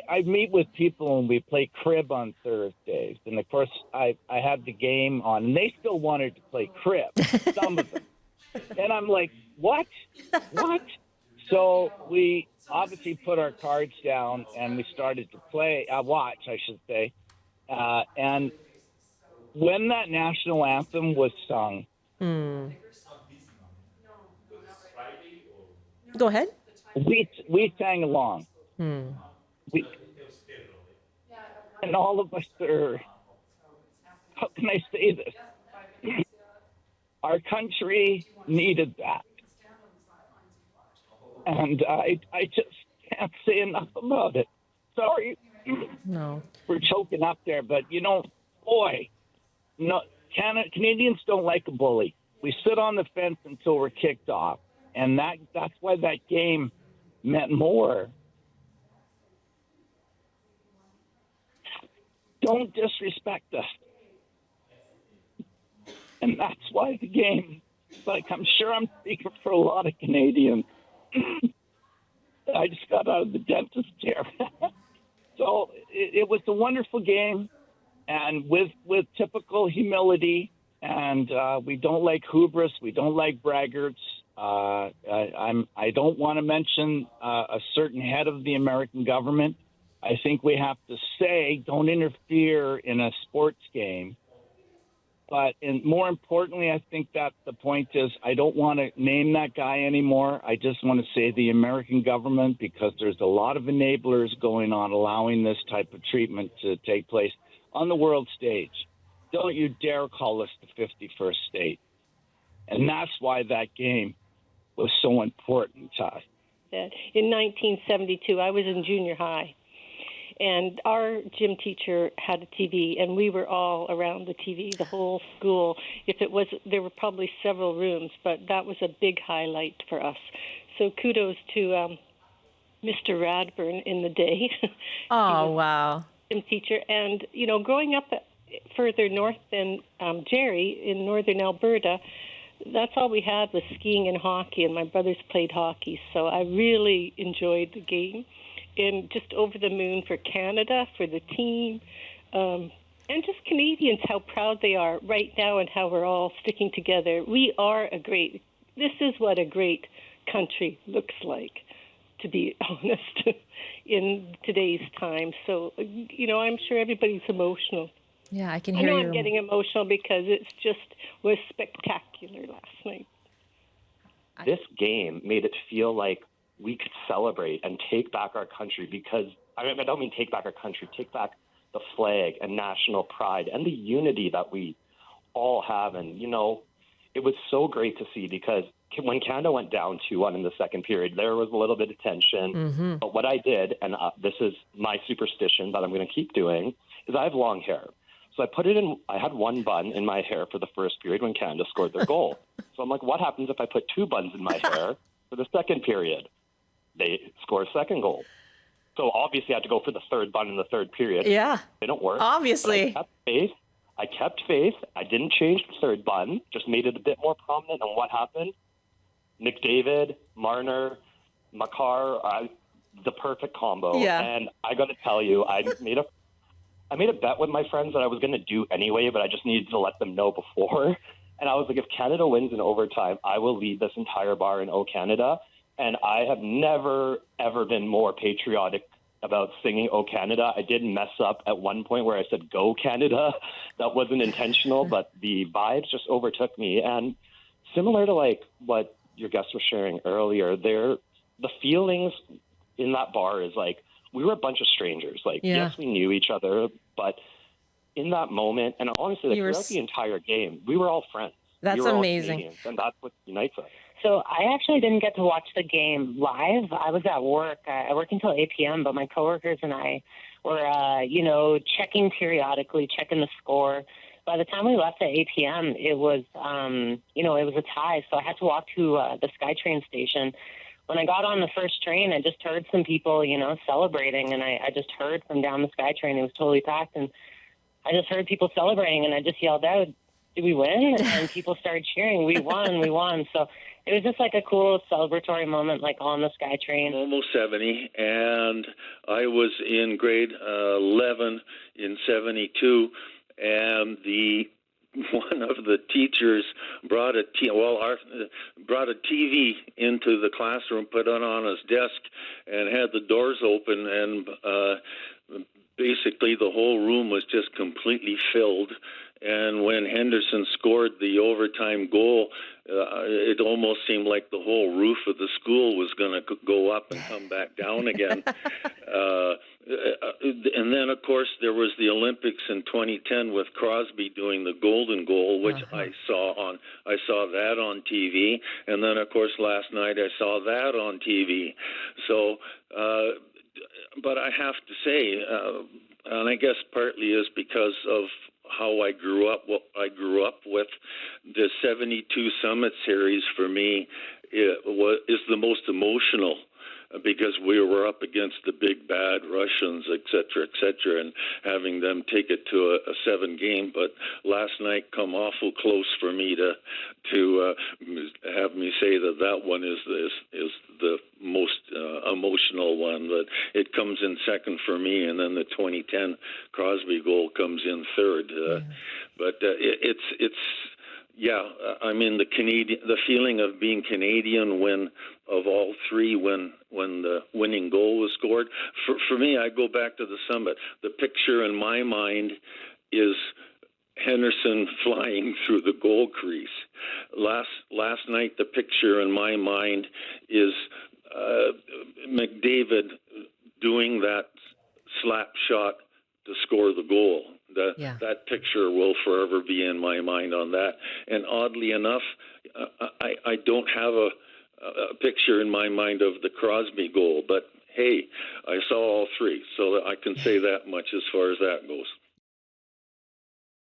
I meet with people and we play crib on Thursdays. And, of course, I had the game on, and they still wanted to play crib, some of them. And I'm like, what? What? So we obviously put our cards down, and we started to watch, I should say. And when that national anthem was sung, Go ahead. we sang along. We, and all of us are, how can I say this? Our country needed that. And I just can't say enough about it. Sorry. No. We're choking up there, but, boy, no, Canadians don't like a bully. We sit on the fence until we're kicked off. And that's why that game meant more. Don't disrespect us. And that's why the game, like I'm sure I'm speaking for a lot of Canadians. I just got out of the dentist chair. So it was a wonderful game, and with typical humility, and we don't like hubris, we don't like braggarts. I don't want to mention a certain head of the American government. I think we have to say, don't interfere in a sports game. But more importantly, I think that the point is I don't want to name that guy anymore. I just want to say the American government, because there's a lot of enablers going on allowing this type of treatment to take place on the world stage. Don't you dare call us the 51st state. And that's why that game was so important to us. In 1972, I was in junior high. And our gym teacher had a TV, and we were all around the TV, the whole school. There were probably several rooms, but that was a big highlight for us. So kudos to Mr. Radburn in the day. Oh, wow. Gym teacher. And, growing up further north than Jerry in northern Alberta, that's all we had was skiing and hockey, and my brothers played hockey. So I really enjoyed the game. And just over the moon for Canada, for the team, and just Canadians, how proud they are right now and how we're all sticking together. This is what a great country looks like, to be honest, in today's time. So, I'm sure everybody's emotional. Yeah, I can hear you. I know I'm getting emotional because was spectacular last night. This game made it feel like we could celebrate and take back our country, because I don't mean take back our country, take back the flag and national pride and the unity that we all have. And, it was so great to see, because when Canada went down 2-1 in the second period, there was a little bit of tension. Mm-hmm. But what I did, and this is my superstition that I'm going to keep doing, is I have long hair. So I had one bun in my hair for the first period when Canada scored their goal. So I'm like, what happens if I put two buns in my hair for the second period? They score a second goal. So obviously I had to go for the third bun in the third period. Yeah. They don't work. Obviously. I kept faith. I didn't change the third bun, just made it a bit more prominent. And what happened? McDavid, Marner, Makar, the perfect combo. Yeah. And I got to tell you, I made a bet with my friends that I was going to do anyway, but I just needed to let them know before. And I was like, if Canada wins in overtime, I will lead this entire bar in O Canada. And I have never, ever been more patriotic about singing O Canada. I did mess up at one point where I said Go Canada. That wasn't intentional, but the vibes just overtook me. And similar to like what your guests were sharing earlier, the feelings in that bar is like we were a bunch of strangers. Like, yes, we knew each other, but in that moment, and honestly, throughout the entire game, we were all friends. That's amazing. And that's what unites us. So I actually didn't get to watch the game live. I was at work. I worked until 8 p.m., but my coworkers and I were, checking periodically, checking the score. By the time we left at 8 p.m., it was, it was a tie. So I had to walk to the SkyTrain station. When I got on the first train, I just heard some people, celebrating, and I just heard from down the SkyTrain. It was totally packed, and I just heard people celebrating, and I just yelled out, "Did we win?" And people started cheering. We won, we won. So it was just like a cool celebratory moment, like on the SkyTrain. Almost 70, and I was in grade 11 in 72, and one of the teachers brought a TV into the classroom, put it on his desk, and had the doors open, and basically the whole room was just completely filled. And when Henderson scored the overtime goal, it almost seemed like the whole roof of the school was going to go up and come back down again. And then, of course, there was the Olympics in 2010 with Crosby doing the golden goal, which I saw that on TV. And then, of course, last night I saw that on TV. So, but I have to say, and I guess partly is because of how I grew up. What I grew up with, the 72 Summit Series for me is the most emotional, because we were up against the big bad Russians, et cetera, and having them take it to a 7-game. But last night come awful close for me to have me say that one is the most emotional one. But it comes in second for me, and then the 2010 Crosby goal comes in third. But it's. Yeah, I mean the feeling of being Canadian when of all three when the winning goal was scored. For me, I go back to the Summit. The picture in my mind is Henderson flying through the goal crease. Last night, the picture in my mind is McDavid doing that slap shot to score the goal. That picture will forever be in my mind on that. And oddly enough, I don't have a picture in my mind of the Crosby goal, but hey, I saw all three, so I can say that much as far as that goes.